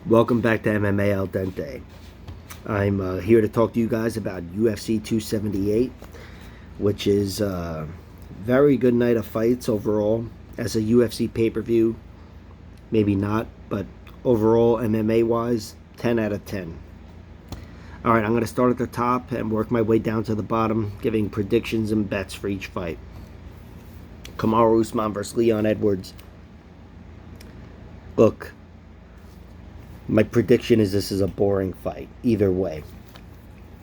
Welcome back to MMA Al Dente. I'm here to talk to you guys about UFC 278, which is a very good night of fights overall. As a UFC pay-per-view, maybe not, but overall MMA-wise, 10 out of 10. Alright, I'm going to start at the top and work my way down to the bottom, giving predictions and bets for each fight. Kamaru Usman versus Leon Edwards. Look, my prediction is this is a boring fight, either way.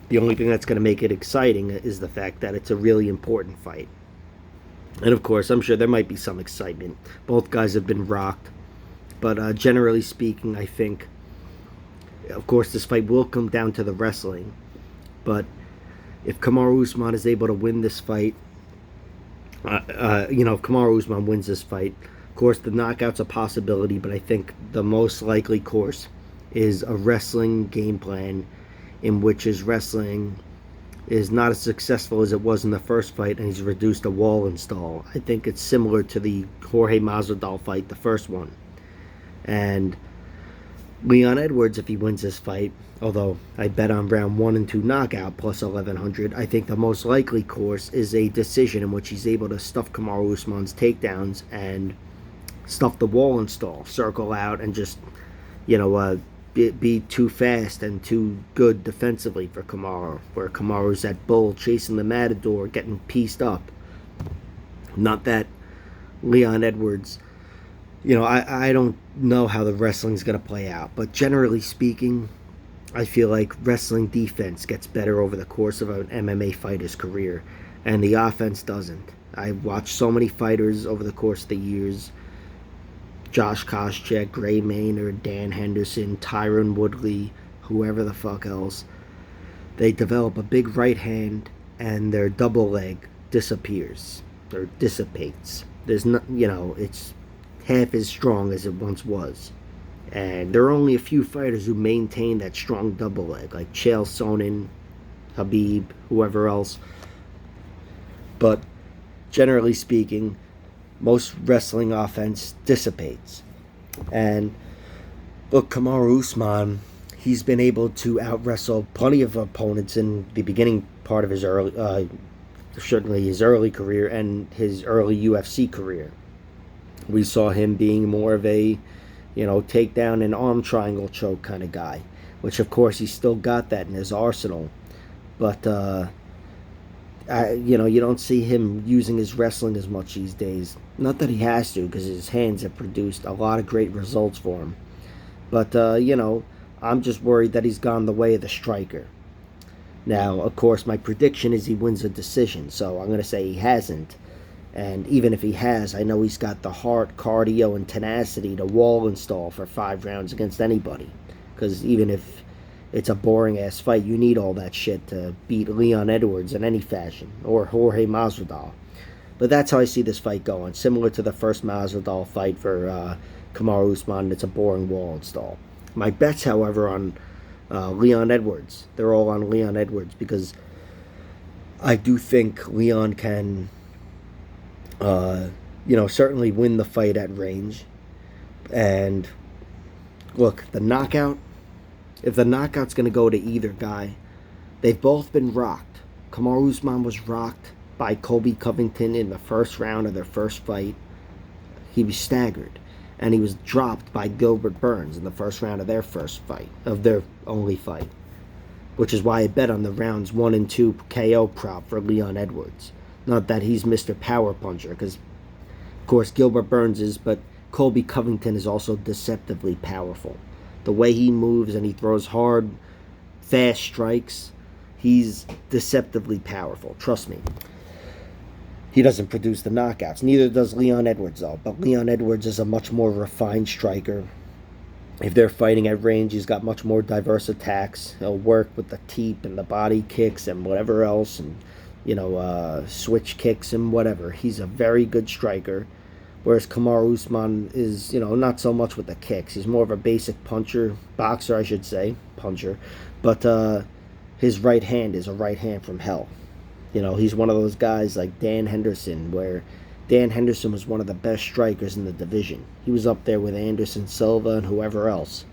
The only thing that's going to make it exciting is the fact that it's a really important fight. And of course, I'm sure there might be some excitement. Both guys have been rocked. But generally speaking, I think, of course, this fight will come down to the wrestling. But if Kamaru Usman is able to win this fight, if Kamaru Usman wins this fight, of course, the knockout's a possibility, but I think the most likely course is a wrestling game plan in which his wrestling is not as successful as it was in the first fight, and he's reduced a wall install. I think it's similar to the Jorge Masvidal fight, the first one. And Leon Edwards, if he wins this fight, although I bet on round 1 and 2 knockout plus 1100, I think the most likely course is a decision in which he's able to stuff Kamaru Usman's takedowns and stuff the wall install, circle out, and just, be too fast and too good defensively for Kamaru, where Kamaru's that bull chasing the matador, getting pieced up. Not that Leon Edwards, I don't know how the wrestling's going to play out, but generally speaking, I feel like wrestling defense gets better over the course of an MMA fighter's career, and the offense doesn't. I've watched so many fighters over the course of the years: Josh Koscheck, Gray Maynard, Dan Henderson, Tyron Woodley, whoever the fuck else. They develop a big right hand and their double leg disappears or dissipates. There's not, it's half as strong as it once was. And there are only a few fighters who maintain that strong double leg, like Chael Sonnen, Khabib, whoever else. But generally speaking, most wrestling offense dissipates. And look, Kamaru Usman, he's been able to out-wrestle plenty of opponents in the beginning part of his certainly his early career and his early UFC career. We saw him being more of a, takedown and arm triangle choke kind of guy, which of course he's still got that in his arsenal. But, you don't see him using his wrestling as much these days. Not that he has to, because his hands have produced a lot of great results for him. But, I'm just worried that he's gone the way of the striker. Now, of course, my prediction is he wins a decision, so I'm going to say he hasn't. And even if he has, I know he's got the heart, cardio, and tenacity to wall install for 5 rounds against anybody. Because even if it's a boring-ass fight, you need all that shit to beat Leon Edwards in any fashion, or Jorge Masvidal. But that's how I see this fight going. Similar to the first Masvidal fight for Kamaru Usman, it's a boring wall install. My bets, however, on Leon Edwards. They're all on Leon Edwards because I do think Leon can, certainly win the fight at range. And look, the knockout, if the knockout's going to go to either guy, they've both been rocked. Kamaru Usman was rocked by Colby Covington in the first round of their first fight. He was staggered. And he was dropped by Gilbert Burns in the first round of their first fight, of their only fight. Which is why I bet on the rounds 1 and 2 KO prop for Leon Edwards. Not that he's Mr. Power Puncher, because, of course, Gilbert Burns is, but Colby Covington is also deceptively powerful. The way he moves and he throws hard, fast strikes, he's deceptively powerful. Trust me. He doesn't produce the knockouts. Neither does Leon Edwards, though. But Leon Edwards is a much more refined striker. If they're fighting at range, he's got much more diverse attacks. He'll work with the teep and the body kicks and whatever else, and, switch kicks and whatever. He's a very good striker. Whereas Kamaru Usman is, not so much with the kicks. He's more of a basic boxer, I should say, puncher. But his right hand is a right hand from hell. He's one of those guys like Dan Henderson, where Dan Henderson was one of the best strikers in the division. He was up there with Anderson Silva and whoever else.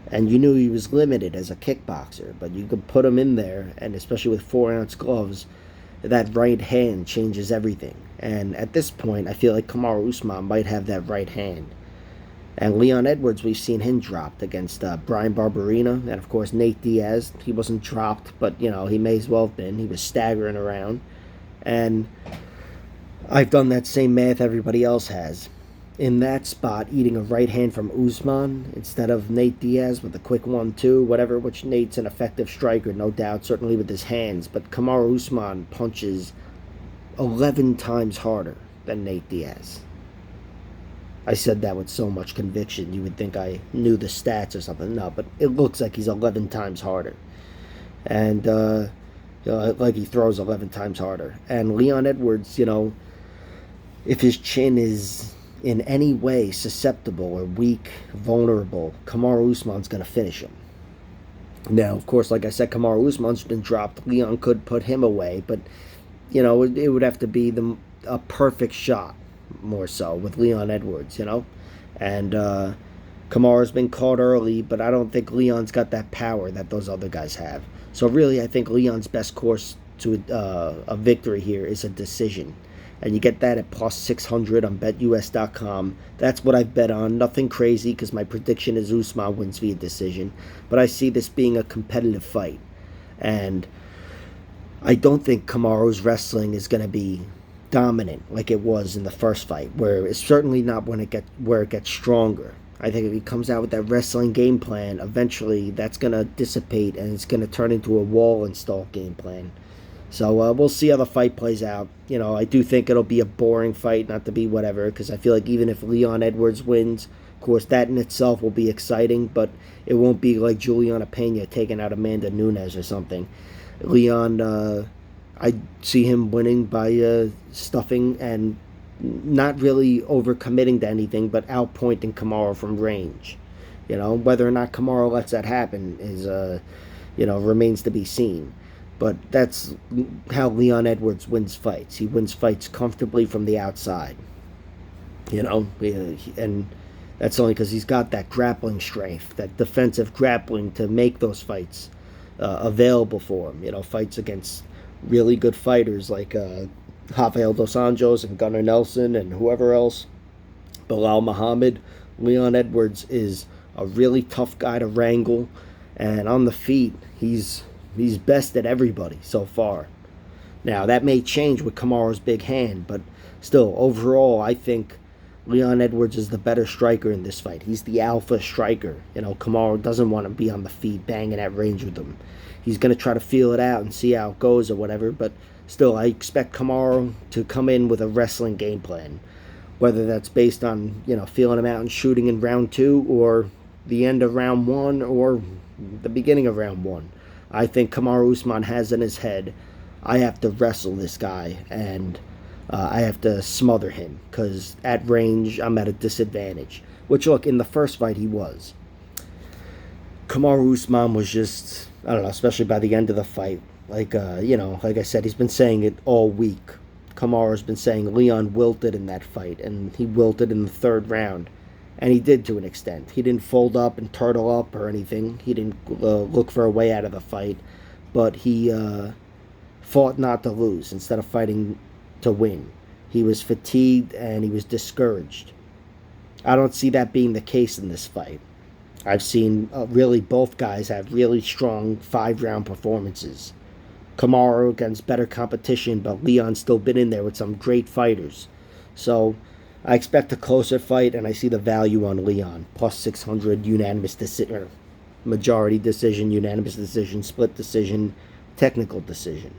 And you knew he was limited as a kickboxer, but you could put him in there, and especially with 4-ounce gloves, that right hand changes everything. And at this point, I feel like Kamaru Usman might have that right hand. And Leon Edwards, we've seen him dropped against Brian Barberina, and of course Nate Diaz. He wasn't dropped, but he may as well have been. He was staggering around, and I've done that same math everybody else has. In that spot, eating a right hand from Usman instead of Nate Diaz with a quick 1-2, whatever, which Nate's an effective striker, no doubt, certainly with his hands. But Kamaru Usman punches 11 times harder than Nate Diaz. I said that with so much conviction, you would think I knew the stats or something. No, but it looks like he's 11 times harder. And, like he throws 11 times harder. And Leon Edwards, if his chin is in any way susceptible or weak, vulnerable, Kamaru Usman's going to finish him. Now, of course, like I said, Kamaru Usman's been dropped. Leon could put him away, but, it would have to be a perfect shot, more so, with Leon Edwards, And Kamaru's been caught early, but I don't think Leon's got that power that those other guys have. So really, I think Leon's best course to a victory here is a decision. And you get that at plus 600 on BetUS.com. That's what I've bet on. Nothing crazy because my prediction is Usman wins via decision. But I see this being a competitive fight. And I don't think Kamaru's wrestling is going to be dominant like it was in the first fight, where it's certainly not where it gets stronger. I think if he comes out with that wrestling game plan, eventually that's going to dissipate and it's going to turn into a wall install game plan. So we'll see how the fight plays out. I do think it'll be a boring fight, not to be whatever, because I feel like even if Leon Edwards wins, of course, that in itself will be exciting, but it won't be like Juliana Pena taking out Amanda Nunes or something. Leon, I see him winning by stuffing and not really overcommitting to anything, but outpointing Kamaru from range. Whether or not Kamaru lets that happen is, remains to be seen. But that's how Leon Edwards wins fights. He wins fights comfortably from the outside. And that's only because he's got that grappling strength, that defensive grappling to make those fights available for him. Fights against really good fighters like Rafael Dos Anjos and Gunnar Nelson and whoever else, Bilal Muhammad. Leon Edwards is a really tough guy to wrangle, and on the feet, he's bested everybody so far. Now, that may change with Kamaru's big hand, but still, overall, I think Leon Edwards is the better striker in this fight. He's the alpha striker. Kamaru doesn't want to be on the feet banging at range with him. He's going to try to feel it out and see how it goes or whatever, but still, I expect Kamaru to come in with a wrestling game plan, whether that's based on, feeling him out and shooting in round 2 or the end of round 1 or the beginning of round 1. I think Kamaru Usman has in his head, I have to wrestle this guy and I have to smother him because at range I'm at a disadvantage. Which, look, in the first fight he was. Kamaru Usman was just, I don't know, especially by the end of the fight. Like I said, he's been saying it all week. Kamaru's been saying Leon wilted in that fight, and he wilted in the 3rd round. And he did to an extent. He didn't fold up and turtle up or anything. He didn't look for a way out of the fight. But he fought not to lose instead of fighting to win. He was fatigued and he was discouraged. I don't see that being the case in this fight. I've seen really both guys have really strong 5-round performances. Kamaru against better competition, but Leon's still been in there with some great fighters. So I expect a closer fight, and I see the value on Leon. Plus 600, unanimous decision, majority decision, unanimous decision, split decision, technical decision.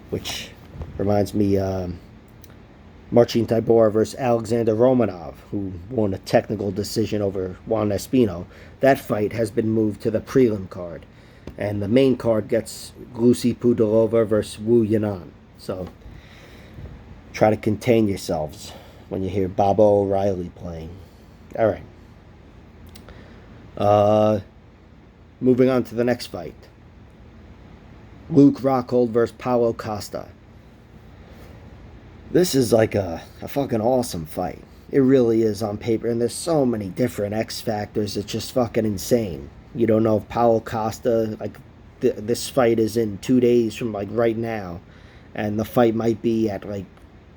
Which reminds me, Marcin Tybura versus Alexander Romanov, who won a technical decision over Juan Espino. That fight has been moved to the prelim card. And the main card gets Loosa Pudilova versus Wu Yanan. So try to contain yourselves when you hear Baba O'Reilly playing. All right. Moving on to the next fight. Luke Rockhold versus Paulo Costa. This is like a fucking awesome fight. It really is on paper, and there's so many different X factors. It's just fucking insane. You don't know if Paulo Costa, like, this fight is in 2 days from, like, right now, and the fight might be at, like,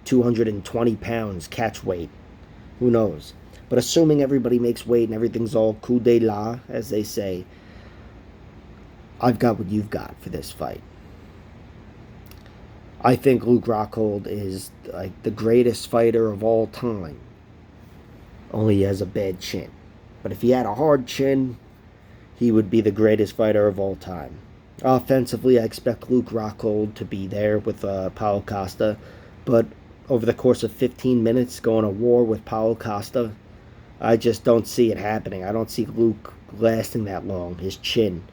220 pounds catch weight. Who knows? But assuming everybody makes weight and everything's all coup de la, as they say, I've got what you've got for this fight. I think Luke Rockhold is, like, the greatest fighter of all time. Only he has a bad chin. But if he had a hard chin, he would be the greatest fighter of all time. Offensively, I expect Luke Rockhold to be there with Paulo Costa. But over the course of 15 minutes, going to war with Paulo Costa, I just don't see it happening. I don't see Luke lasting that long. His chin.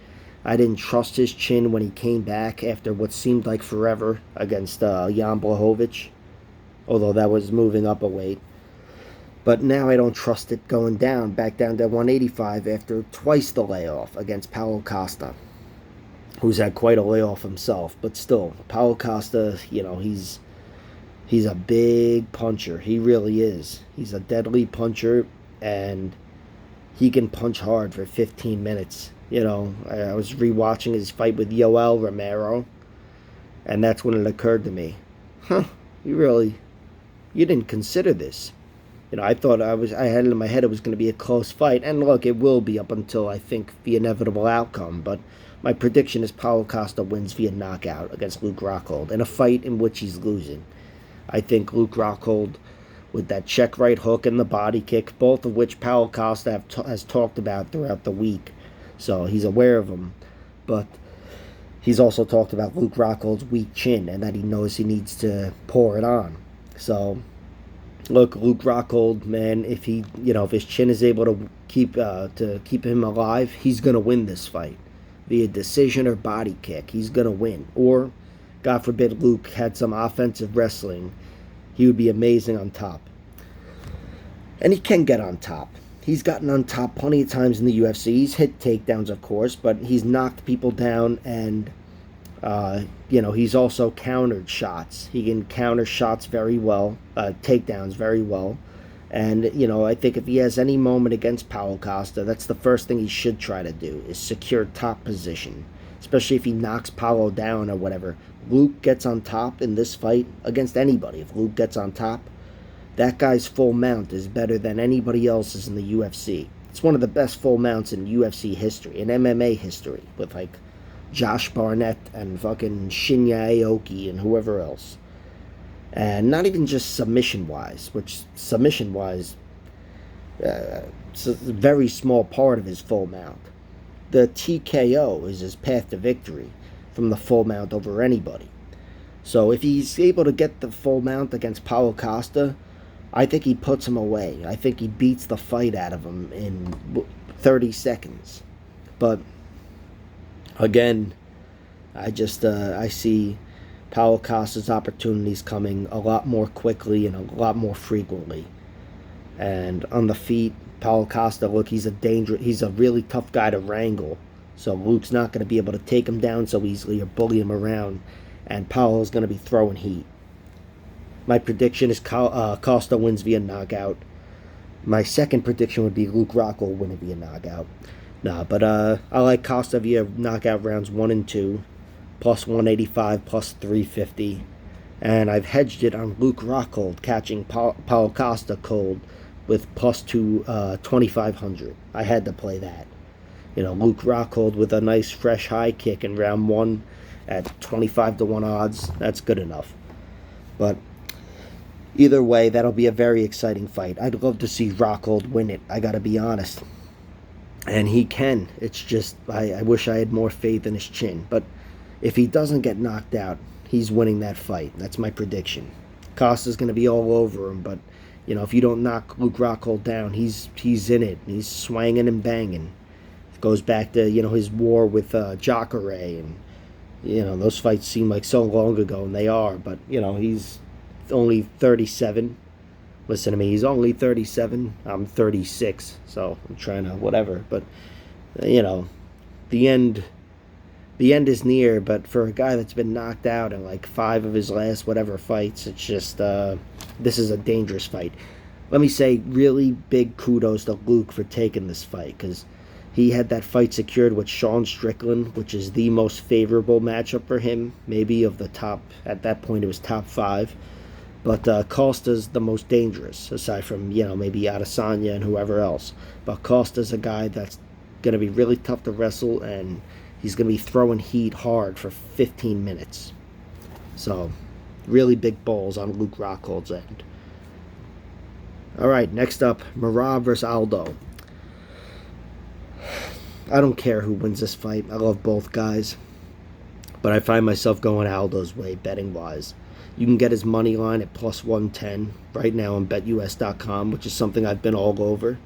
I didn't trust his chin when he came back after what seemed like forever against Jan Blachowicz, although that was moving up a weight. But now I don't trust it going down, back down to 185 after twice the layoff against Paulo Costa, who's had quite a layoff himself. But still, Paulo Costa, he's a big puncher. He really is. He's a deadly puncher, and he can punch hard for 15 minutes. I was rewatching his fight with Yoel Romero, and that's when it occurred to me, you didn't consider this. I thought I had it in my head it was going to be a close fight, and look, it will be up until, I think, the inevitable outcome, but my prediction is Paulo Costa wins via knockout against Luke Rockhold in a fight in which he's losing. I think Luke Rockhold, with that check right hook and the body kick, both of which Paulo Costa has talked about throughout the week, so he's aware of them, but he's also talked about Luke Rockhold's weak chin and that he knows he needs to pour it on. So, look, Luke Rockhold, man, if his chin is able to keep him alive, he's gonna win this fight via decision or body kick. He's gonna win. Or, God forbid, Luke had some offensive wrestling, he would be amazing on top. And he can get on top. He's gotten on top plenty of times in the UFC. He's hit takedowns, of course, but he's knocked people down, and he's also countered shots. He can counter shots very well, takedowns very well. And, I think if he has any moment against Paulo Costa, that's the first thing he should try to do, is secure top position, especially if he knocks Paulo down or whatever. Luke gets on top in this fight against anybody. If Luke gets on top, that guy's full mount is better than anybody else's in the UFC. It's one of the best full mounts in UFC history, in MMA history, with, like, Josh Barnett and fucking Shinya Aoki and whoever else. And not even just submission-wise, which submission-wise, it's a very small part of his full mount. The TKO is his path to victory from the full mount over anybody. So if he's able to get the full mount against Paulo Costa, I think he puts him away. I think he beats the fight out of him in 30 seconds. But, again, I see Paulo Costa's opportunities coming a lot more quickly and a lot more frequently. And on the feet, Paulo Costa, look, he's a really tough guy to wrangle. So Luke's not going to be able to take him down so easily or bully him around. And Paulo's going to be throwing heat. My prediction is Costa wins via knockout. My second prediction would be Luke Rockhold winning via knockout. But I like Costa via knockout rounds 1 and 2, plus 185, plus 350. And I've hedged it on Luke Rockhold catching Paulo Costa cold with plus 2,500. I had to play that. Luke Rockhold with a nice fresh high kick in round 1 at 25-1 odds. That's good enough. But either way, that'll be a very exciting fight. I'd love to see Rockhold win it, I gotta be honest. And he can. It's just, I wish I had more faith in his chin. But if he doesn't get knocked out, he's winning that fight. That's my prediction. Costa's going to be all over him, but, if you don't knock Luke Rockhold down, he's in it. He's swanging and banging. It goes back to, his war with Jacare, and, those fights seem like so long ago, and they are, but, he's only 37. Listen to me, he's only 37. I'm 36, so I'm trying to whatever. But, the end is near. But for a guy that's been knocked out in like 5 of his last whatever fights, it's just, this is a dangerous fight. let me say really big kudos to Luke for taking this fight, because he had that fight secured with Sean Strickland, which is the most favorable matchup for him, maybe of the top. At that point, it was top 5. But Costa's the most dangerous, aside from, maybe Adesanya and whoever else. But Costa's a guy that's going to be really tough to wrestle, and he's going to be throwing heat hard for 15 minutes. So, really big balls on Luke Rockhold's end. All right, next up, Merab versus Aldo. I don't care who wins this fight. I love both guys. But I find myself going Aldo's way, betting-wise. You can get his money line at plus 110 right now on BetUS.com, which is something I've been all over,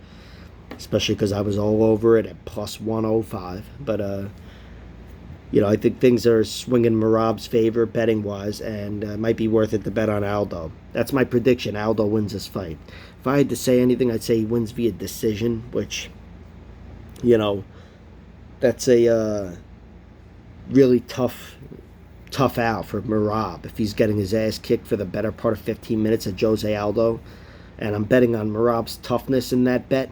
especially because I was all over it at plus 105. But, I think things are swinging Merab's favor betting-wise, and it might be worth it to bet on Aldo. That's my prediction. Aldo wins this fight. If I had to say anything, I'd say he wins via decision, which, that's a really tough out for Merab if he's getting his ass kicked for the better part of 15 minutes at Jose Aldo. And I'm betting on Merab's toughness in that bet.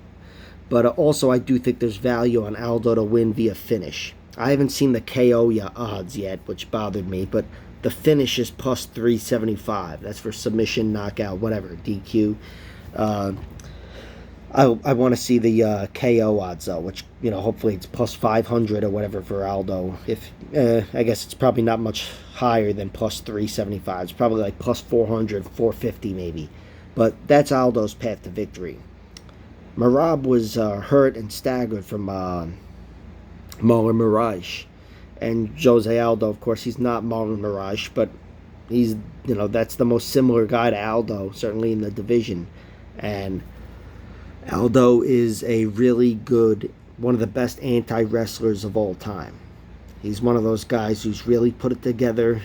But also I do think there's value on Aldo to win via finish. I haven't seen the KO odds yet, which bothered me, but the finish is plus 375. That's for submission, knockout, whatever, DQ. I want to see the KO odds, though, which, hopefully it's plus 500 or whatever for Aldo. If I guess it's probably not much higher than plus 375. It's probably like plus 400, 450 maybe. But that's Aldo's path to victory. Merab was hurt and staggered from Marlon Moraes. And Jose Aldo, of course, he's not Marlon Moraes, but he's, that's the most similar guy to Aldo, certainly in the division. And Aldo is a really good, one of the best anti-wrestlers of all time. He's one of those guys who's really put it together,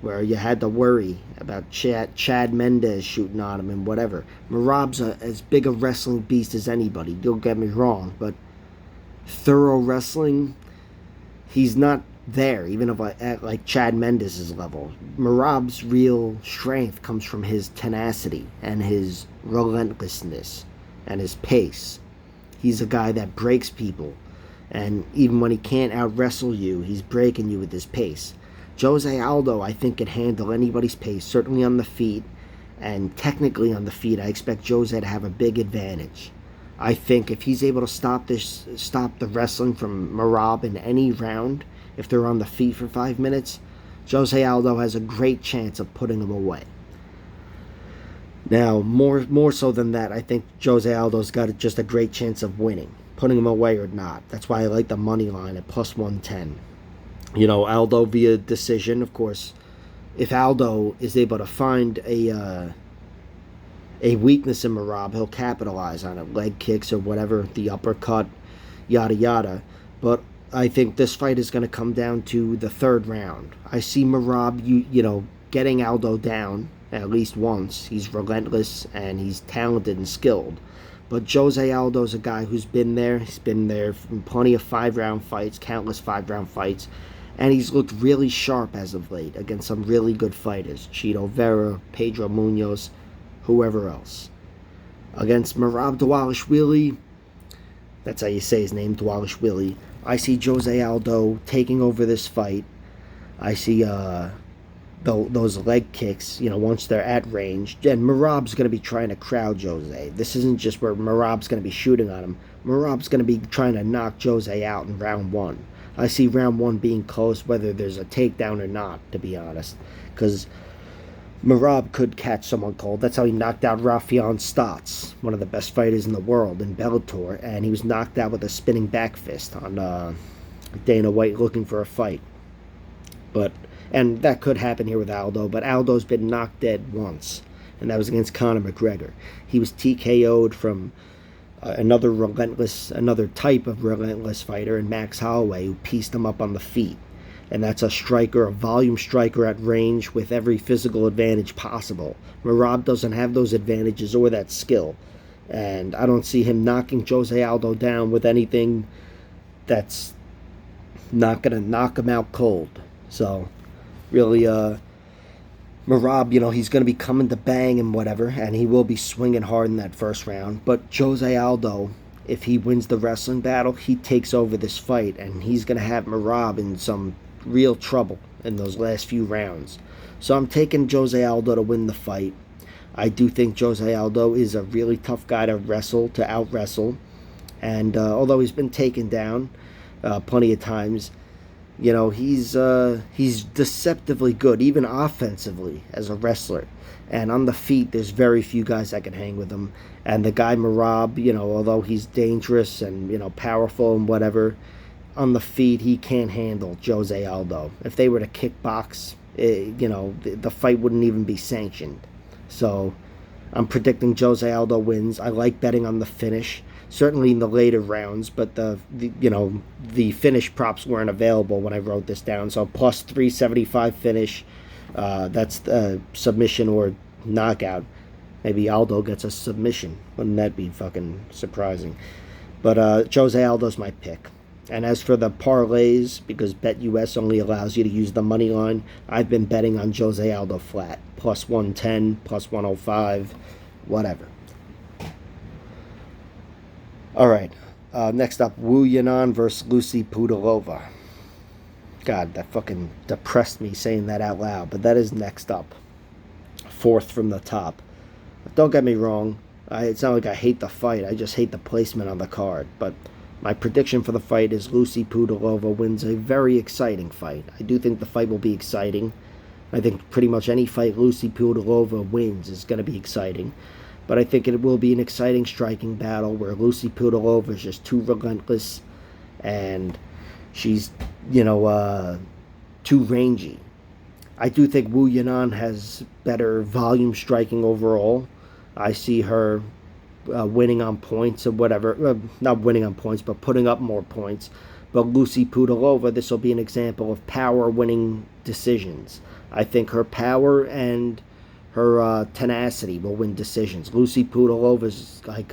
where you had to worry about Chad Mendes shooting on him and whatever. Merab's as big a wrestling beast as anybody, don't get me wrong, but thorough wrestling, he's not there, even if at like Chad Mendes' level. Merab's real strength comes from his tenacity and his relentlessness and his pace. He's a guy that breaks people, and even when he can't out-wrestle you, he's breaking you with his pace. Jose Aldo, I think, can handle anybody's pace, certainly on the feet, and technically on the feet, I expect Jose to have a big advantage. I think if he's able to stop the wrestling from Merab in any round, if they're on the feet for 5 minutes, Jose Aldo has a great chance of putting him away. Now, more so than that, I think Jose Aldo's got just a great chance of winning, putting him away or not. That's why I like the money line at plus 110. Aldo via decision, of course. If Aldo is able to find a weakness in Merab, he'll capitalize on it, leg kicks or whatever, the uppercut, yada yada. But I think this fight is going to come down to the third round. I see Merab, getting Aldo down at least once. He's relentless and he's talented and skilled. But Jose Aldo's a guy who's been there. He's been there in plenty of 5-round fights, countless 5-round fights. And he's looked really sharp as of late against some really good fighters. Chito Vera, Pedro Munoz, whoever else. Against Merab Dvalishvili, that's how you say his name, Dvalishvili, I see Jose Aldo taking over this fight. I see those leg kicks, once they're at range. And Merab's going to be trying to crowd Jose. This isn't just where Merab's going to be shooting on him. Merab's going to be trying to knock Jose out in round 1. I see round 1 being close, whether there's a takedown or not, to be honest. Because Merab could catch someone cold. That's how he knocked out Rafion Stotts, one of the best fighters in the world in Bellator. And he was knocked out with a spinning back fist on Dana White looking for a fight. And that could happen here with Aldo, but Aldo's been knocked dead once, and that was against Conor McGregor. He was TKO'd from another type of relentless fighter, and Max Holloway, who pieced him up on the feet. And that's a striker, a volume striker at range with every physical advantage possible. Merab doesn't have those advantages or that skill, and I don't see him knocking Jose Aldo down with anything that's not going to knock him out cold. So really, Merab, he's going to be coming to bang and whatever, and he will be swinging hard in that first round. But Jose Aldo, if he wins the wrestling battle, he takes over this fight, and he's going to have Merab in some real trouble in those last few rounds. So I'm taking Jose Aldo to win the fight. I do think Jose Aldo is a really tough guy to out-wrestle. And although he's been taken down plenty of times, he's deceptively good, even offensively, as a wrestler. And on the feet, there's very few guys that can hang with him. And the guy Merab, although he's dangerous and, powerful and whatever, on the feet, he can't handle Jose Aldo. If they were to kickbox, the fight wouldn't even be sanctioned. So I'm predicting Jose Aldo wins. I like betting on the finish, certainly in the later rounds, but the finish props weren't available when I wrote this down. So plus 375 finish, that's the submission or knockout. Maybe Aldo gets a submission. Wouldn't that be fucking surprising? But Jose Aldo's my pick. And as for the parlays, because BetUS only allows you to use the money line, I've been betting on Jose Aldo flat. Plus 110, plus 105, whatever. Alright, next up, Wu Yanan versus Lucy Pudilova. God, that fucking depressed me saying that out loud, but that is next up. Fourth from the top. Don't get me wrong, it's not like I hate the fight, I just hate the placement on the card, but my prediction for the fight is Lucy Pudilova wins a very exciting fight. I do think the fight will be exciting. I think pretty much any fight Lucy Pudilova wins is going to be exciting. But I think it will be an exciting striking battle where Lucy Pudilova is just too relentless and she's, too rangy. I do think Wu Yanan has better volume striking overall. I see her winning on points or whatever. Not winning on points, but putting up more points. But Lucy Pudilova, this will be an example of power winning decisions. I think her power and her tenacity will win decisions. Lucy Pudilova is like,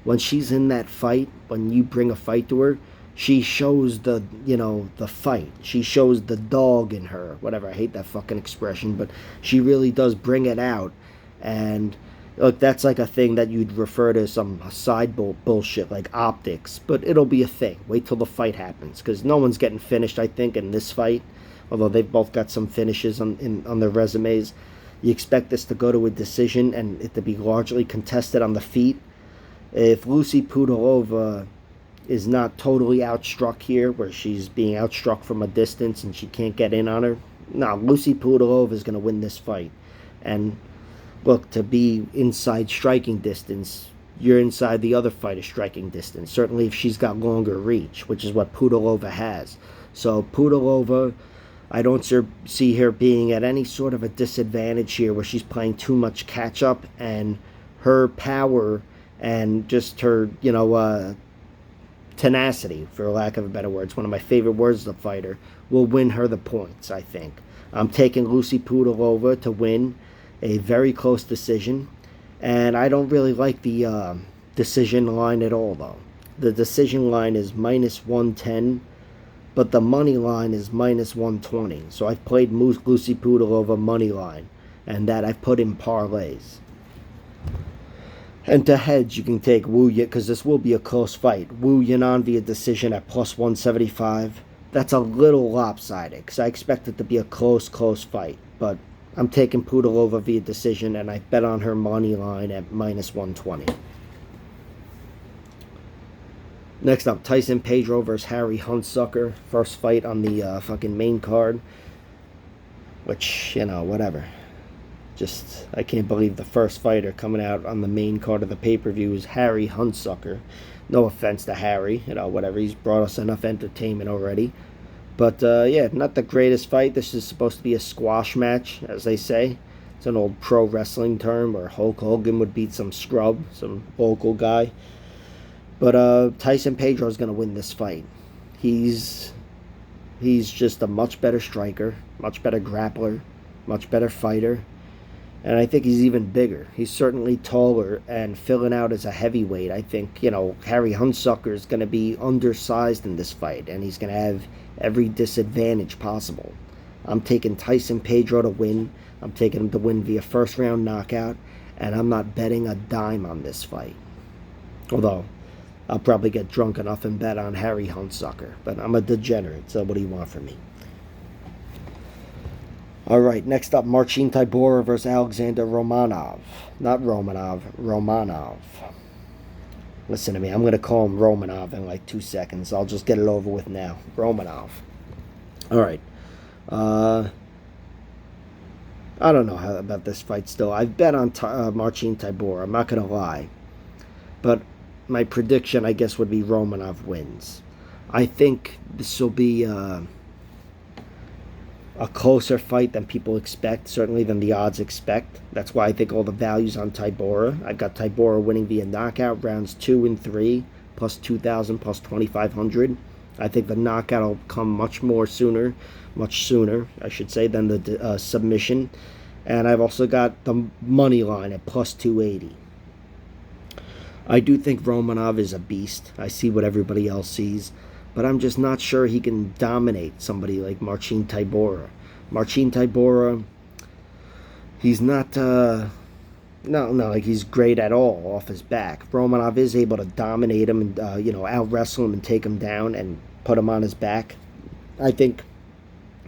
when she's in that fight, when you bring a fight to her, she shows the fight. She shows the dog in her. Whatever, I hate that fucking expression, but she really does bring it out. And look, that's like a thing that you'd refer to some side bullshit like optics, but it'll be a thing. Wait till the fight happens, because no one's getting finished, I think, in this fight. Although they've both got some finishes on their resumes. You expect this to go to a decision and it to be largely contested on the feet. If Lucy Pudilova is not totally outstruck here, where she's being outstruck from a distance and she can't get in on her, no, Lucy Pudilova is going to win this fight. And look, to be inside striking distance, you're inside the other fighter's striking distance. Certainly if she's got longer reach, which is what Pudilova has. So Pudilova, I don't see her being at any sort of a disadvantage here where she's playing too much catch-up, and her power and just her, tenacity, for lack of a better word, it's one of my favorite words of the fighter, will win her the points, I think. I'm taking Lucy Pudilova to win a very close decision, and I don't really like the decision line at all, though. The decision line is minus 110, but the money line is minus 120. So I've played Lucy Pudilova money line, and that I've put in parlays. And to hedge, you can take Wu Yanan, because this will be a close fight. Wu Yanan via decision at plus 175. That's a little lopsided, because I expect it to be a close fight. But I'm taking Pudilova via decision, and I bet on her money line at minus 120. Next up, Tyson Pedro versus Harry Hunsucker. First fight on the fucking main card. Which, whatever. Just, I can't believe the first fighter coming out on the main card of the pay-per-view is Harry Hunsucker. No offense to Harry, whatever. He's brought us enough entertainment already. But, yeah, not the greatest fight. This is supposed to be a squash match, as they say. It's an old pro wrestling term where Hulk Hogan would beat some scrub, some local guy. But Tyson Pedro is going to win this fight. He's just a much better striker, much better grappler, much better fighter. And I think he's even bigger. He's certainly taller and filling out as a heavyweight. I think, Harry Hunsucker is going to be undersized in this fight, and he's going to have every disadvantage possible. I'm taking Tyson Pedro to win. I'm taking him to win via first round knockout, and I'm not betting a dime on this fight. Although, I'll probably get drunk enough and bet on Harry Hunsucker, but I'm a degenerate, so what do you want from me? Alright, next up, Marcin Tybura versus Alexander Romanov. Not Romanov, Romanov. Listen to me, I'm going to call him Romanov in like 2 seconds. I'll just get it over with now. Romanov. Alright. I don't know about this fight still. I've bet on Marcin Tybura, I'm not going to lie. But my prediction, I guess, would be Romanov wins. I think this will be a closer fight than people expect, certainly than the odds expect. That's why I think all the value's on Tybura. I've got Tybura winning via knockout rounds 2 and 3, plus 2,000, plus 2,500. I think the knockout will come much sooner, I should say, than the submission. And I've also got the money line at plus 280. I do think Romanov is a beast. I see what everybody else sees. But I'm just not sure he can dominate somebody like Marcin Tybura. Marcin Tybura, he's not, like he's great at all off his back. Romanov is able to dominate him and, out-wrestle him and take him down and put him on his back. I think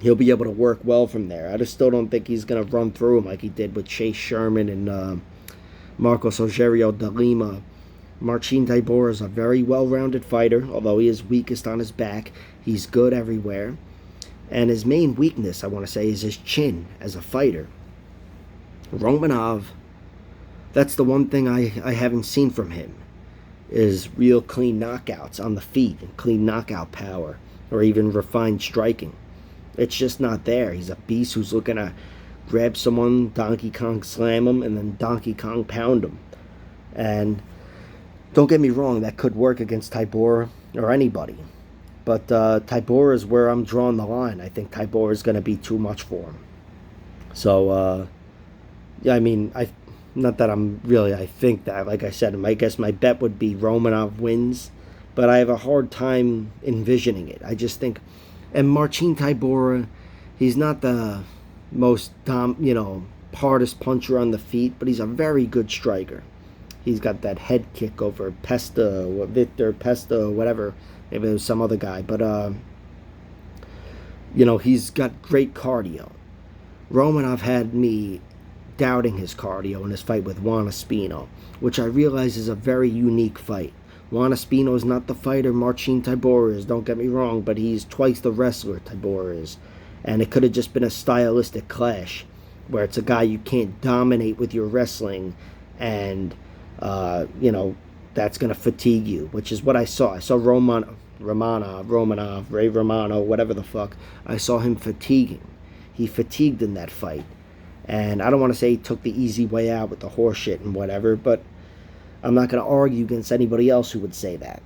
he'll be able to work well from there. I just still don't think he's going to run through him like he did with Chase Sherman and Marcos Rogerio de Lima. Marcin Tybura is a very well-rounded fighter, although he is weakest on his back. He's good everywhere. And his main weakness, I want to say, is his chin as a fighter. Romanov, that's the one thing I haven't seen from him, is real clean knockouts on the feet and clean knockout power, or even refined striking. It's just not there. He's a beast who's looking to grab someone, Donkey Kong slam him, and then Donkey Kong pound him. And don't get me wrong, that could work against Tybura or anybody. But Tybura is where I'm drawing the line. I think Tybura is going to be too much for him. So, I think that, like I said, I guess my bet would be Romanov wins. But I have a hard time envisioning it. I just think, and Marcin Tybura, he's not the most, hardest puncher on the feet, but he's a very good striker. He's got that head kick over Pesta, or Victor Pesta, or whatever. Maybe it was some other guy. But, he's got great cardio. Romanov had me doubting his cardio in his fight with Juan Espino, which I realize is a very unique fight. Juan Espino is not the fighter Marcin Tybura is, don't get me wrong, but he's twice the wrestler Tybura is. And it could have just been a stylistic clash, where it's a guy you can't dominate with your wrestling, and that's going to fatigue you, which is what I saw. I saw Romanov, Ray Romano, whatever the fuck. I saw him fatiguing. He fatigued in that fight. And I don't want to say he took the easy way out with the horse shit and whatever, but I'm not going to argue against anybody else who would say that.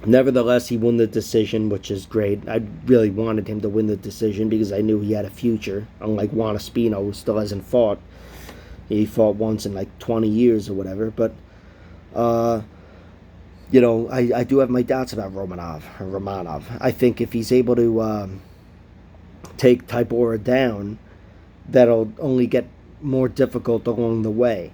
Nevertheless, he won the decision, which is great. I really wanted him to win the decision because I knew he had a future, unlike Juan Espino, who still hasn't fought. He fought once in like 20 years or whatever. But, I do have my doubts about Romanov. I think if he's able to take Tybura down, that'll only get more difficult along the way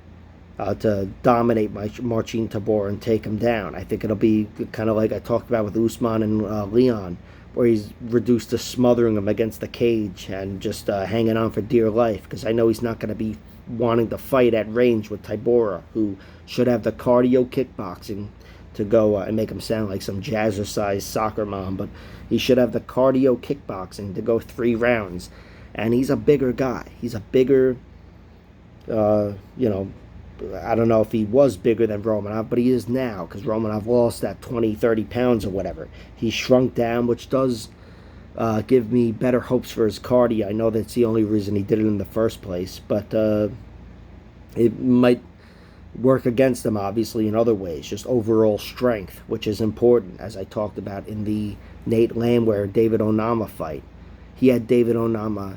to dominate Marcin Tybura and take him down. I think it'll be kind of like I talked about with Usman and Leon, where he's reduced to smothering him against the cage and just hanging on for dear life, because I know he's not going to be wanting to fight at range with Tybura, who should have the cardio kickboxing to go and make him sound like some jazzercise soccer mom, but he should have the cardio kickboxing to go 3 rounds. And he's a bigger guy. He's a bigger, I don't know if he was bigger than Romanov, but he is now, because Romanov lost that 20, 30 pounds or whatever. He shrunk down, which does give me better hopes for his cardio. I know that's the only reason he did it in the first place, but it might work against him, obviously, in other ways. Just overall strength, which is important, as I talked about in the Nate Landwehr-David Onama fight. He had David Onama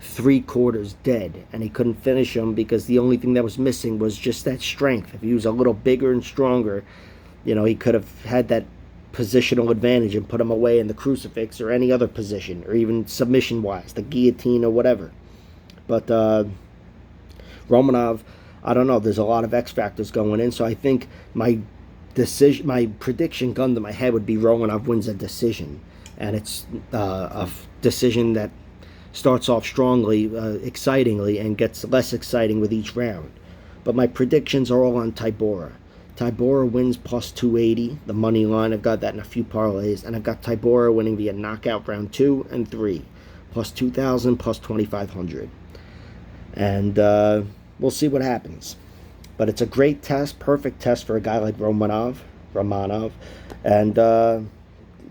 3/4 dead, and he couldn't finish him because the only thing that was missing was just that strength. If he was a little bigger and stronger, he could have had that positional advantage and put him away in the crucifix or any other position, or even submission-wise, the guillotine or whatever. But Romanov, I don't know. There's a lot of X factors going in, so I think my prediction, gun to my head, would be Romanov wins a decision, and it's a decision that starts off strongly, excitingly, and gets less exciting with each round. But my predictions are all on Tybura. Tybura wins plus 280, the money line. I've got that in a few parlays, and I've got Tybura winning via knockout round 2 and 3, plus 2,000, plus 2,500, and we'll see what happens. But it's a great test, perfect test for a guy like Romanov, and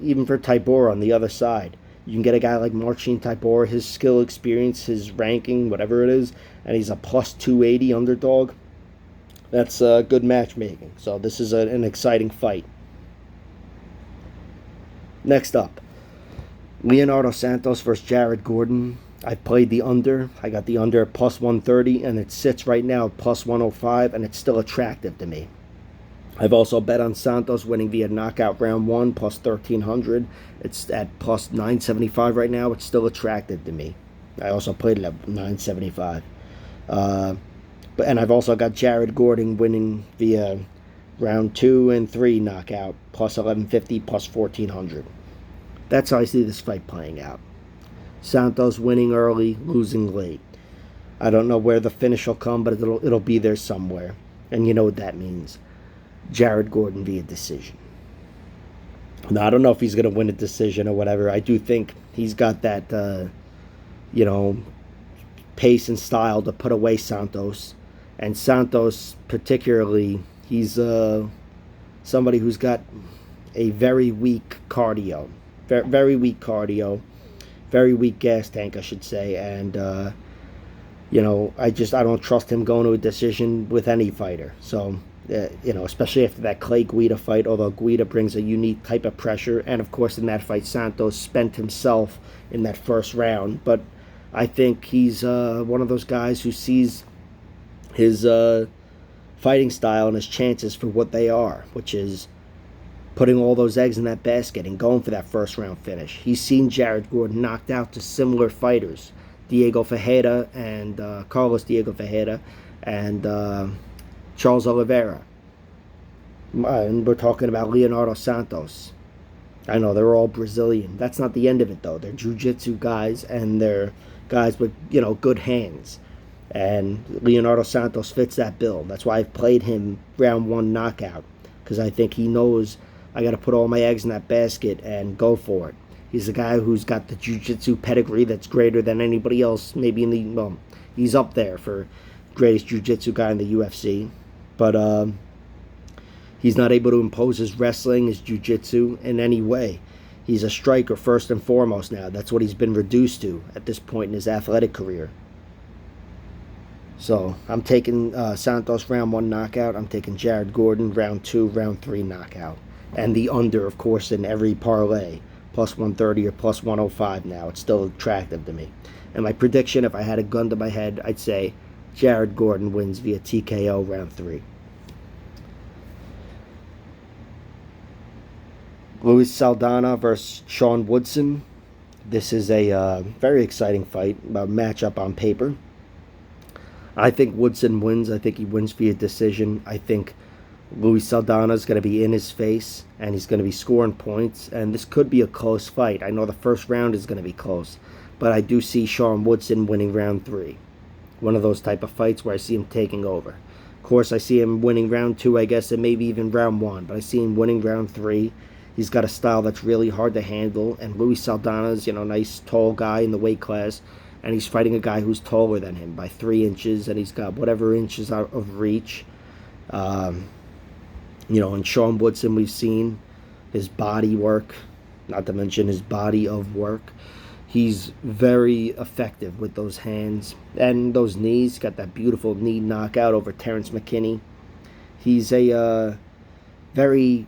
even for Tybura on the other side. You can get a guy like Marcin Tybura, his skill, experience, his ranking, whatever it is, and he's a plus 280 underdog. That's good matchmaking. So this is an exciting fight. Next up, Leonardo Santos versus Jared Gordon. I played the under. I got the under at plus 130, and it sits right now at plus 105, and it's still attractive to me. I've also bet on Santos winning via knockout round 1, plus 1,300. It's at plus 975 right now. It's still attractive to me. I also played it at 975. And I've also got Jared Gordon winning via round 2 and 3 knockout, plus 1150, plus 1,400. That's how I see this fight playing out. Santos winning early, losing late. I don't know where the finish will come, but it'll be there somewhere. And you know what that means. Jared Gordon via decision. Now, I don't know if he's going to win a decision or whatever. I do think he's got that, pace and style to put away Santos. And Santos, particularly, he's somebody who's got a very weak cardio. Very weak cardio. Very weak gas tank, I should say. And, I don't trust him going to a decision with any fighter. So, especially after that Clay Guida fight, although Guida brings a unique type of pressure. And, of course, in that fight, Santos spent himself in that first round. But I think he's one of those guys who sees his fighting style and his chances for what they are, which is putting all those eggs in that basket and going for that first round finish. He's seen Jared Gordon knocked out to similar fighters, Diego Ferreira and Carlos Diego Ferreira and Charles Oliveira. And we're talking about Leonardo Santos. I know they're all Brazilian. That's not the end of it, though. They're jiu-jitsu guys, and they're guys with, good hands. And Leonardo Santos fits that bill. That's why I've played him round 1 knockout, because I think he knows I got to put all my eggs in that basket and go for it. He's a guy who's got the jiu-jitsu pedigree that's greater than anybody else, maybe he's up there for greatest jiu-jitsu guy in the UFC. But he's not able to impose his wrestling, his jiu-jitsu in any way. He's a striker first and foremost now. That's what he's been reduced to at this point in his athletic career. So I'm taking Santos round 1 knockout. I'm taking Jared Gordon round 2, round 3 knockout. And the under, of course, in every parlay. Plus 130 or plus 105 now. It's still attractive to me. And my prediction, if I had a gun to my head, I'd say Jared Gordon wins via TKO round 3. Luis Saldana versus Sean Woodson. This is a very exciting fight, a matchup on paper. I think Woodson wins. I think he wins via decision. I think Luis Saldana is going to be in his face, and he's going to be scoring points, and this could be a close fight. I know the first round is going to be close, but I do see Sean Woodson winning round 3. One of those type of fights where I see him taking over. Of course, I see him winning round 2, I guess, and maybe even round 1, but I see him winning round 3. He's got a style that's really hard to handle, and Luis Saldana's, nice tall guy in the weight class, and he's fighting a guy who's taller than him by 3 inches, and he's got whatever inches out of reach. And Sean Woodson, we've seen his body work, not to mention his body of work. He's very effective with those hands and those knees. He's got that beautiful knee knockout over Terrence McKinney. He's a very,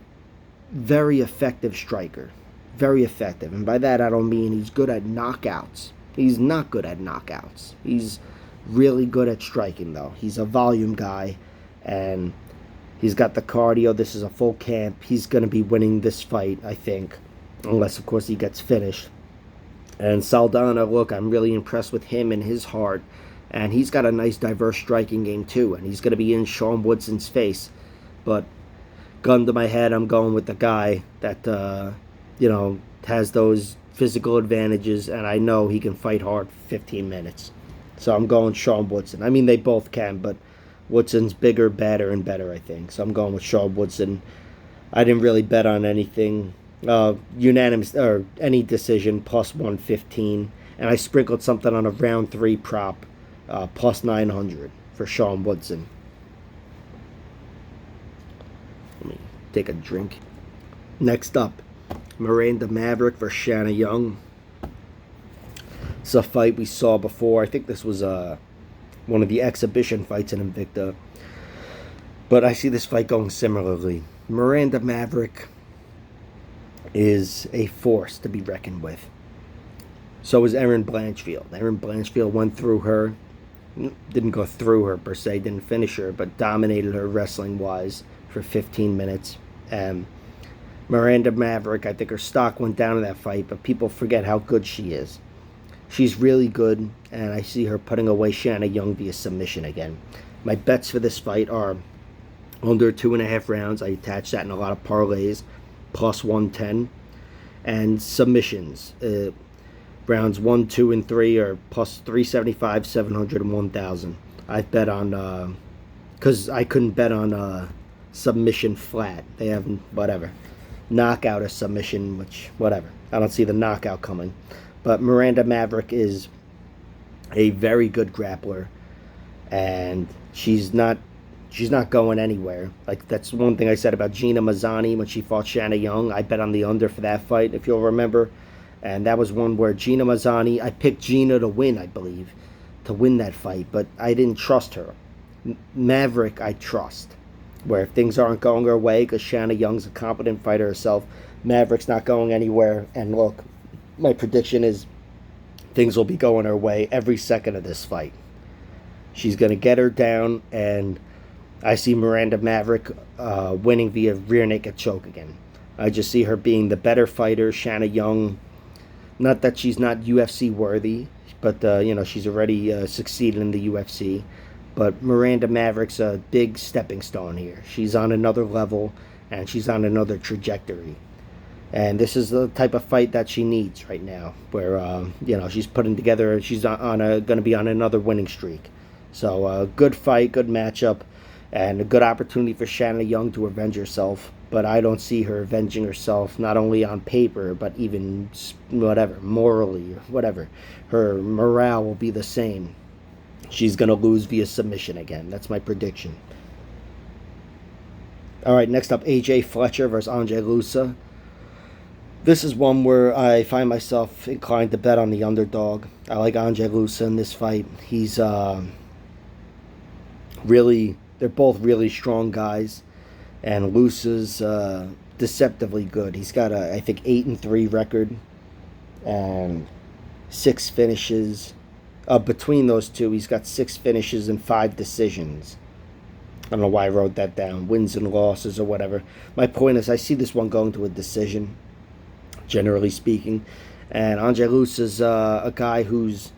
very effective striker. Very effective. And by that, I don't mean he's good at knockouts. He's not good at knockouts. He's really good at striking, though. He's a volume guy, and He's got the cardio. This is a full camp. He's going to be winning this fight, I think. Unless, of course, he gets finished. And Saldana, look, I'm really impressed with him and his heart. And he's got a nice, diverse striking game, too. And he's going to be in Sean Woodson's face. But, gun to my head, I'm going with the guy that, has those physical advantages. And I know he can fight hard for 15 minutes. So I'm going Sean Woodson. I mean, they both can, but Woodson's bigger, badder, and better, I think. So I'm going with Sean Woodson. I didn't really bet on anything. Unanimous, or any decision, plus 115. And I sprinkled something on a round 3 prop, plus 900 for Sean Woodson. Let me take a drink. Next up, Miranda Maverick versus Shanna Young. It's a fight we saw before. I think this was one of the exhibition fights in Invicta. But I see this fight going similarly. Miranda Maverick is a force to be reckoned with. So is Erin Blanchfield. Erin Blanchfield went through her. Didn't go through her per se, didn't finish her, but dominated her wrestling-wise for 15 minutes. Miranda Maverick, I think her stock went down in that fight, but people forget how good she is. She's really good, and I see her putting away Shanna Young via submission again. My bets for this fight are under 2.5 rounds. I attach that in a lot of parlays, plus 110. And submissions. Rounds 1, 2, and 3 are plus 375, 700, and 1,000. I've bet on, because I couldn't bet on submission flat. They have, whatever, knockout or submission, which, whatever. I don't see the knockout coming. But Miranda Maverick is a very good grappler, and she's not going anywhere. Like, that's one thing I said about Gina Mazzani when she fought Shanna Young. I bet on the under for that fight, if you'll remember. And that was one where Gina Mazzani, I picked Gina to win, I believe, to win that fight, but I didn't trust her. Maverick, I trust. Where if things aren't going her way, because Shanna Young's a competent fighter herself, Maverick's not going anywhere. And look, my prediction is things will be going her way every second of this fight. She's going to get her down, and I see Miranda Maverick winning via rear naked choke again. I just see her being the better fighter. Shanna Young, not that she's not UFC worthy, but she's already succeeded in the UFC. But Miranda Maverick's a big stepping stone here. She's on another level, and she's on another trajectory. And this is the type of fight that she needs right now, where she's putting together. She's going to be on another winning streak. So good fight, good matchup, and a good opportunity for Shanna Young to avenge herself. But I don't see her avenging herself, not only on paper, but even whatever, morally, whatever. Her morale will be the same. She's going to lose via submission again. That's my prediction. All right, next up, AJ Fletcher versus Andre Loosa. This is one where I find myself inclined to bet on the underdog. I like Andre Loosa in this fight. He's they're both really strong guys, and Loosa's deceptively good. He's got I think 8-3 record and 6 finishes. Between those two, he's got 6 finishes and 5 decisions. I don't know why I wrote that down, wins and losses or whatever. My point is, I see this one going to a decision, generally speaking. And Andre Loosa's a guy who's,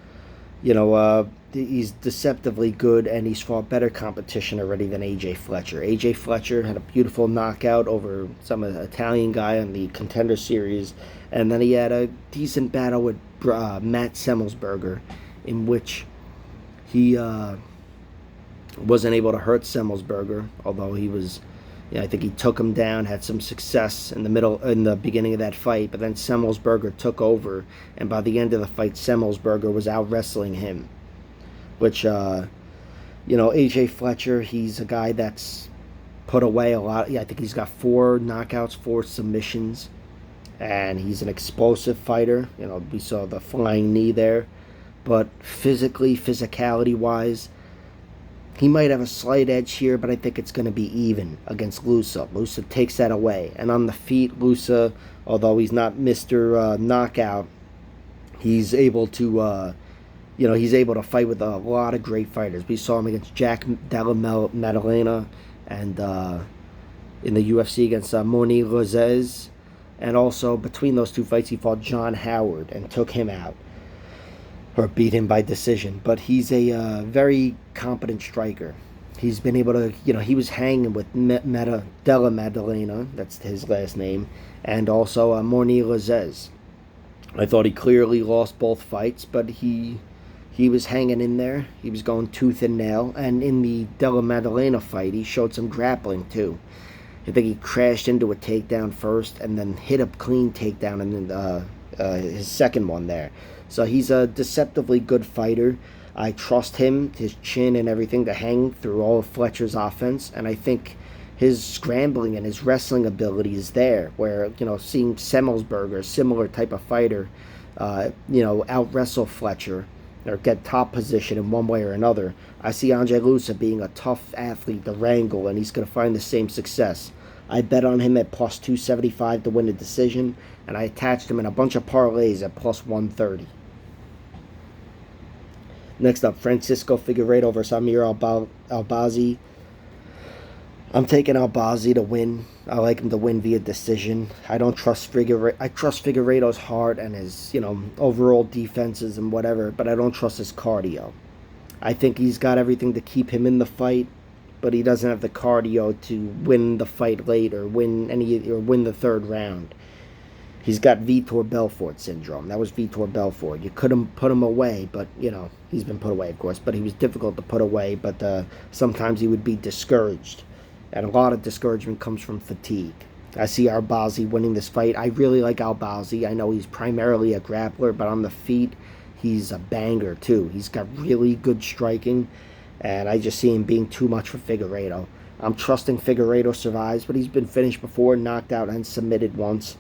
he's deceptively good, and he's fought better competition already than AJ Fletcher. AJ Fletcher had a beautiful knockout over some Italian guy on the Contender Series, and then he had a decent battle with Matt Semmelsberger, in which he wasn't able to hurt Semmelsberger, although he was, I think he took him down, had some success in the beginning of that fight, but then Semmelsberger took over, and by the end of the fight, Semmelsberger was out wrestling him, which, AJ Fletcher, he's a guy that's put away a lot. I think he's got 4 knockouts, 4 submissions, and he's an explosive fighter. We saw the flying knee there. But physicality-wise, he might have a slight edge here, but I think it's going to be even against Loosa. Loosa takes that away. And on the feet, Loosa, although he's not Mr. Knockout, he's able to, he's able to fight with a lot of great fighters. We saw him against Jack Della Maddalena and in the UFC against Moni Lozez. And also, between those two fights, he fought John Howard and took him out, or beat him by decision. But he's a very competent striker. He's been able to, he was hanging with Della Maddalena, that's his last name, and also Moni Lozez. I thought he clearly lost both fights, but he was hanging in there. He was going tooth and nail. And in the Della Maddalena fight, he showed some grappling too. I think he crashed into a takedown first and then hit a clean takedown and then his second one there. So he's a deceptively good fighter. I trust him, his chin and everything, to hang through all of Fletcher's offense. And I think his scrambling and his wrestling ability is there, where, seeing Semmelsberger, a similar type of fighter, out-wrestle Fletcher or get top position in one way or another. I see Andre Loosa being a tough athlete to wrangle, and he's going to find the same success. I bet on him at plus 275 to win the decision, and I attached him in a bunch of parlays at plus 130. Next up, Francisco Figueroa versus Amir Albazi. I'm taking Albazi to win. I like him to win via decision. I don't trust Figueroa. I trust Figueroa's heart and his, overall defenses and whatever, but I don't trust his cardio. I think he's got everything to keep him in the fight, but he doesn't have the cardio to win the fight late or win the third round. He's got Vitor Belfort syndrome. That was Vitor Belfort. You couldn't put him away, but, he's been put away, of course, but he was difficult to put away, but sometimes he would be discouraged. And a lot of discouragement comes from fatigue. I see Albazi winning this fight. I really like Albazi. I know he's primarily a grappler, but on the feet, he's a banger too. He's got really good striking, and I just see him being too much for Figueroa. I'm trusting Figueroa survives, but he's been finished before, knocked out, and submitted once.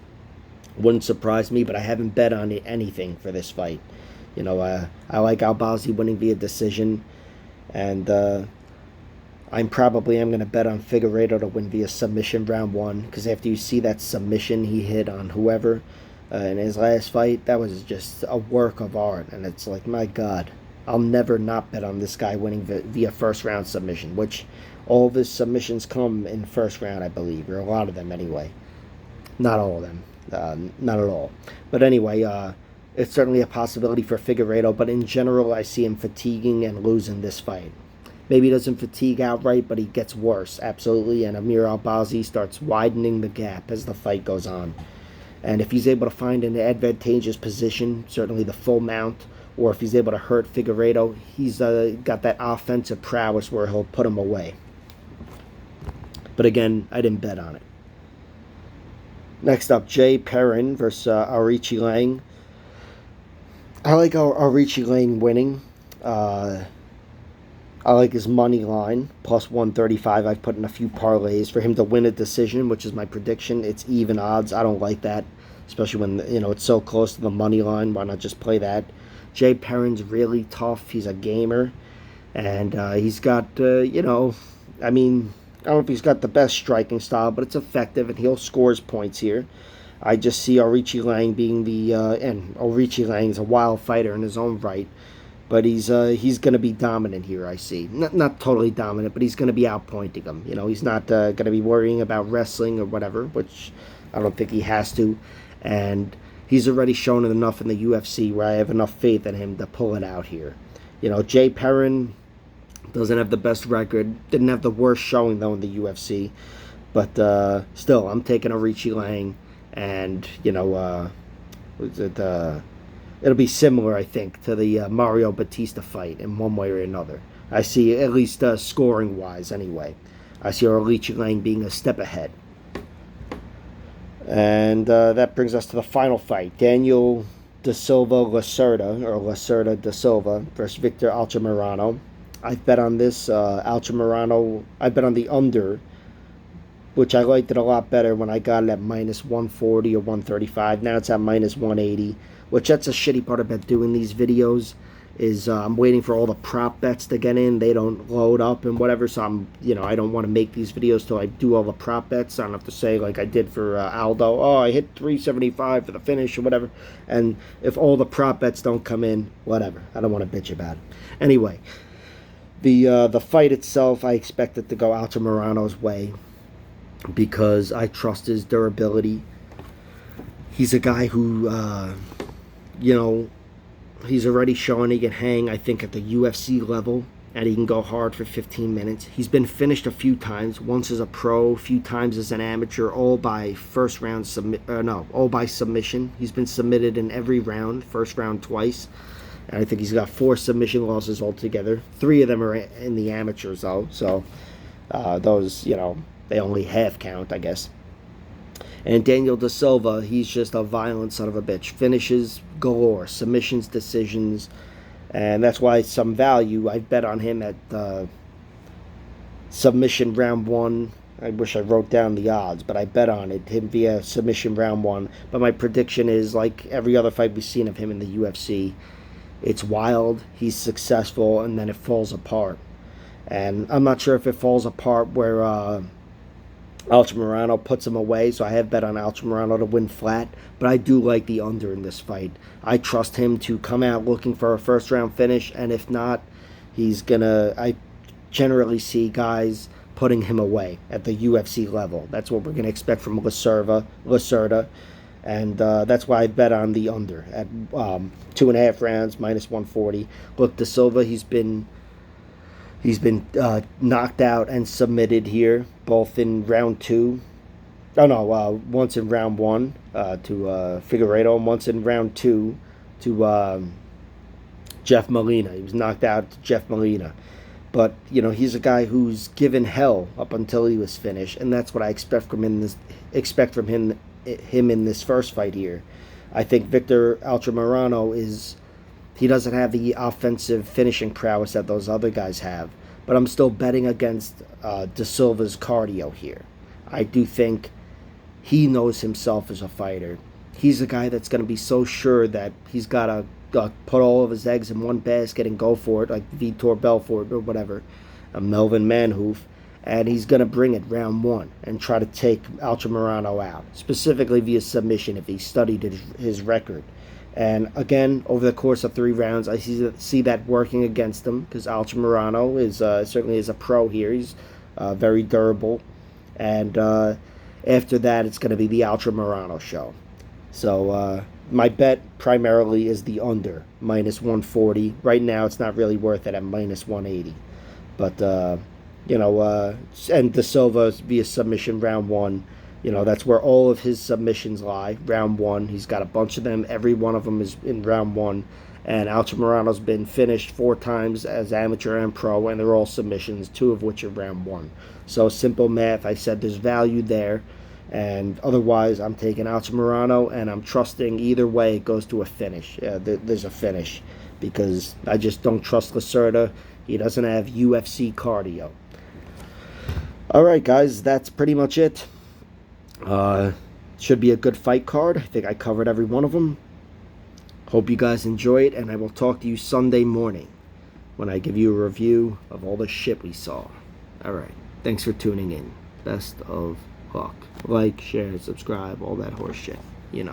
Wouldn't surprise me, but I haven't bet on anything for this fight. I like Albazi winning via decision, and I'm going to bet on Figueroa to win via submission round one, because after you see that submission he hit on whoever in his last fight, that was just a work of art, and it's like, my God, I'll never not bet on this guy winning via first round submission, which all of his submissions come in first round, I believe, or a lot of them anyway. Not all of them, not at all. But anyway, it's certainly a possibility for Figueroa, but in general I see him fatiguing and losing this fight. Maybe he doesn't fatigue outright, but he gets worse, absolutely. And Amir Albazi starts widening the gap as the fight goes on. And if he's able to find an advantageous position, certainly the full mount, or if he's able to hurt Figueroa, he's got that offensive prowess where he'll put him away. But again, I didn't bet on it. Next up, Perrin versus Aoriqileng. I like Aoriqileng winning. I like his money line, plus 135. I've put in a few parlays for him to win a decision, which is my prediction. It's even odds. I don't like that, especially when, it's so close to the money line. Why not just play that? Perrin's really tough. He's a gamer, and he's got, I don't know if he's got the best striking style, but it's effective, and he'll score his points here. I just see Aoriqileng being and Aoriqileng is a wild fighter in his own right. But he's going to be dominant here, I see. Not totally dominant, but he's going to be outpointing him. He's not going to be worrying about wrestling or whatever, which I don't think he has to. And he's already shown enough in the UFC where I have enough faith in him to pull it out here. Perrin doesn't have the best record. Didn't have the worst showing, though, in the UFC. But still, I'm taking Aoriqileng. And, it'll be similar, I think, to the Mario Batista fight in one way or another. I see, at least scoring-wise anyway. I see Aoriqileng being a step ahead. And that brings us to the final fight. Daniel Da Silva Lacerda, or Lacerda Da Silva, versus Victor Altrimirano. I bet on this. Altrimirano, I bet on the under, which I liked it a lot better when I got it at minus 140 or 135. Now it's at minus 180. Which that's a shitty part about doing these videos, is I'm waiting for all the prop bets to get in. They don't load up and whatever, so I don't want to make these videos till I do all the prop bets. I don't have to say like I did for Aldo, I hit 375 for the finish or whatever. And if all the prop bets don't come in, whatever. I don't want to bitch about it. Anyway, the fight itself, I expect it to go Altrimirano's way. because I trust his durability. He's a guy who, you know, he's already shown he can hang, I think, at the UFC level, and he can go hard for 15 minutes. He's been finished a few times, once as a pro, a few times as an amateur, all by all by submission. He's been submitted in every round, first round twice, and I think he's got 4 submission losses altogether. 3 of them are in the amateurs, though, so those, you know, they only half count, I guess. And Daniel Da Silva, he's just a violent son of a bitch. Finishes galore, submissions, decisions, and that's why some value. I bet on him at submission round 1. I wish I wrote down the odds, but I bet on it, him via submission round 1. But my prediction is, like every other fight we've seen of him in the UFC, it's wild, he's successful, and then it falls apart. And I'm not sure if it falls apart where Altrimirano puts him away, so I have bet on Altrimirano to win flat, but I do like the under in this fight. I trust him to come out looking for a first round finish, and if not, I generally see putting him away at the UFC level. That's what we're going to expect from Lacerda, and that's why I bet on the under at 2.5 rounds, minus 140. Look, Da Silva, he's been knocked out and submitted here, both in round 2. Once in round 1 to Figueroa, and once in round 2 to Jeff Molina. He was knocked out to Jeff Molina. But, you know, he's a guy who's given hell up until he was finished, and that's what I expect from him in this first fight here. I think Victor Altrimirano he doesn't have the offensive finishing prowess that those other guys have, but I'm still betting against Da Silva's cardio here. I do think he knows himself as a fighter. He's a guy that's going to be so sure that he's got to put all of his eggs in one basket and go for it, like Vitor Belfort or whatever, Melvin Manhoef, and he's going to bring it round 1 and try to take Altrimirano out, specifically via submission if he studied his record. And again, over the course of 3 rounds, I see that working against him, because Altrimirano is certainly is a pro here. He's very durable, and after that, it's going to be the Altrimirano show. So my bet primarily is the under, minus 140. Right now, it's not really worth it at minus 180. But, and Da Silva via submission round 1. You know, that's where all of his submissions lie, round 1. He's got a bunch of them. Every one of them is in round 1. And Altrimirano's been finished 4 times as amateur and pro, and they're all submissions, 2 of which are round 1. So simple math, I said there's value there. And otherwise, I'm taking Altrimirano, and I'm trusting either way it goes to a finish. There's a finish, because I just don't trust Lacerda. He doesn't have UFC cardio. All right, guys, that's pretty much it. Should be a good fight card. I think I covered every one of them. Hope you guys enjoy it, and I will talk to you Sunday morning when I give you a review of all the shit we saw. Alright, thanks for tuning in. Best of luck. Like, share, subscribe, all that horse shit. You know.